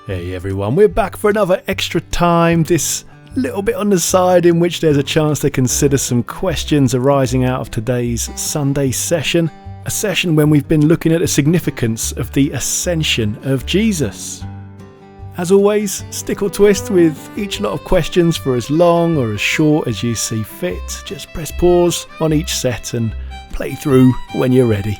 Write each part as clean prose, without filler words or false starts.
Hey everyone, we're back for another extra time, this little bit on the side in which there's a chance to consider some questions arising out of today's Sunday session, a session when we've been looking at the significance of the Ascension of Jesus. As always, stick or twist with each lot of questions for as long or as short as you see fit. Just press pause on each set and play through when you're ready.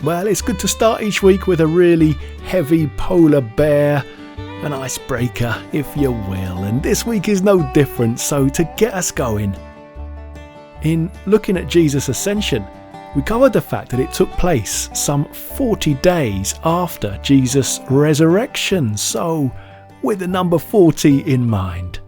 Well, it's good to start each week with a really heavy polar bear, an icebreaker, if you will, and this week is no different, so to get us going. In looking at Jesus' ascension, we covered the fact that it took place some 40 days after Jesus' resurrection, so with the number 40 in mind.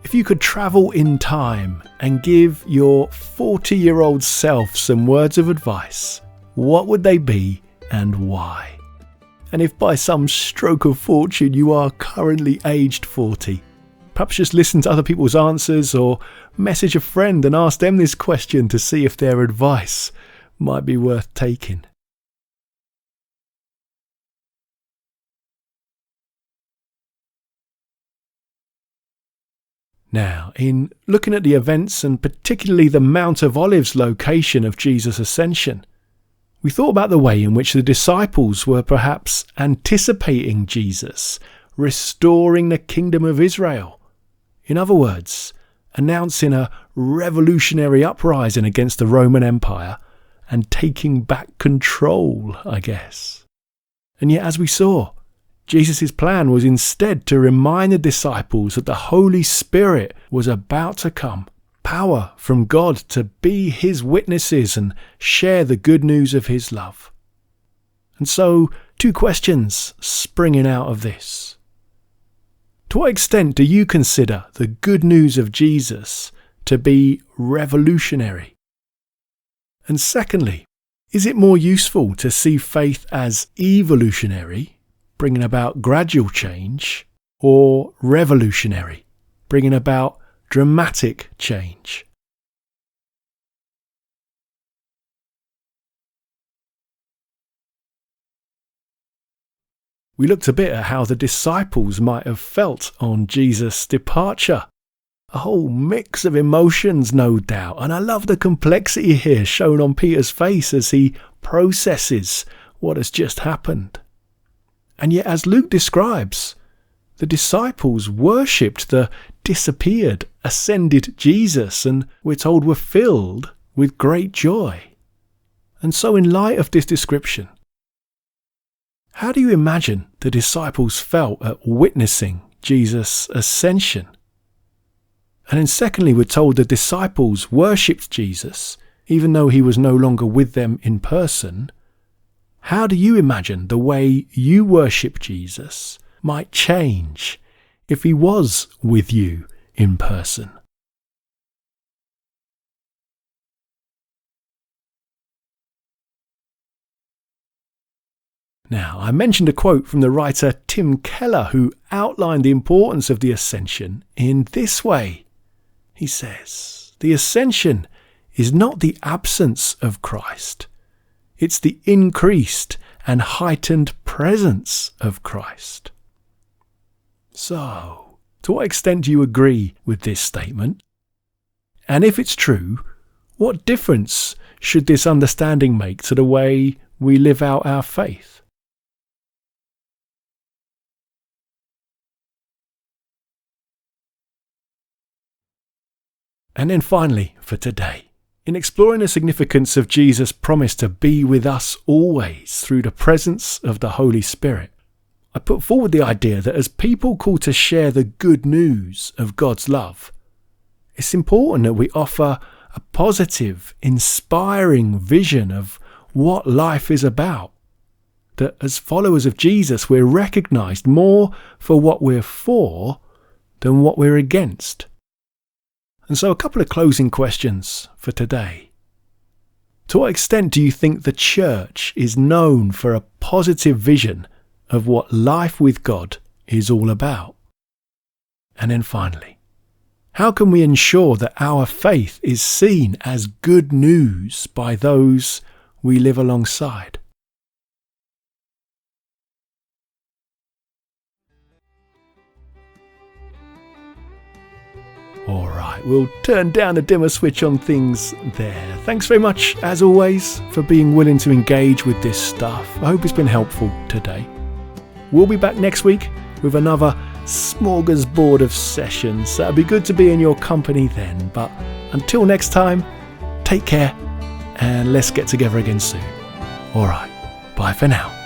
If you could travel in time and give your 40-year-old self some words of advice, what would they be and why? And if by some stroke of fortune you are currently aged 40, perhaps just listen to other people's answers or message a friend and ask them this question to see if their advice might be worth taking. Now, in looking at the events and particularly the Mount of Olives location of Jesus' ascension, we thought about the way in which the disciples were perhaps anticipating Jesus restoring the kingdom of Israel. In other words, announcing a revolutionary uprising against the Roman Empire and taking back control, I guess. And yet, as we saw, Jesus' plan was instead to remind the disciples that the Holy Spirit was about to come. Power from God to be his witnesses and share the good news of his love. And so, two questions springing out of this. To what extent do you consider the good news of Jesus to be revolutionary? And secondly, is it more useful to see faith as evolutionary, bringing about gradual change, or revolutionary, bringing about dramatic change? We looked a bit at how the disciples might have felt on Jesus' departure. A whole mix of emotions, no doubt, and I love the complexity here shown on Peter's face as he processes what has just happened. And yet, as Luke describes, the disciples worshipped the disappeared, ascended Jesus, and we're told were filled with great joy. And so in light of this description, how do you imagine the disciples felt at witnessing Jesus' ascension? And then secondly, we're told the disciples worshipped Jesus, even though he was no longer with them in person. How do you imagine the way you worship Jesus might change if he was with you in person? Now, I mentioned a quote from the writer Tim Keller, who outlined the importance of the Ascension in this way. He says, "The Ascension is not the absence of Christ. It's the increased and heightened presence of Christ." So, to what extent do you agree with this statement? And if it's true, what difference should this understanding make to the way we live out our faith? And then finally, for today, in exploring the significance of Jesus' promise to be with us always through the presence of the Holy Spirit, I put forward the idea that as people called to share the good news of God's love, it's important that we offer a positive, inspiring vision of what life is about. That as followers of Jesus, we're recognised more for what we're for than what we're against. And so a couple of closing questions for today. To what extent do you think the church is known for a positive vision of what life with God is all about? And then finally, how can we ensure that our faith is seen as good news by those we live alongside? we'll turn down a dimmer switch on things there. Thanks very much, as always, for being willing to engage with this stuff. I hope it's been helpful today. We'll be back next week with another smorgasbord of sessions. So it'll be good to be in your company then. But until next time, take care and let's get together again soon. Alright, bye for now.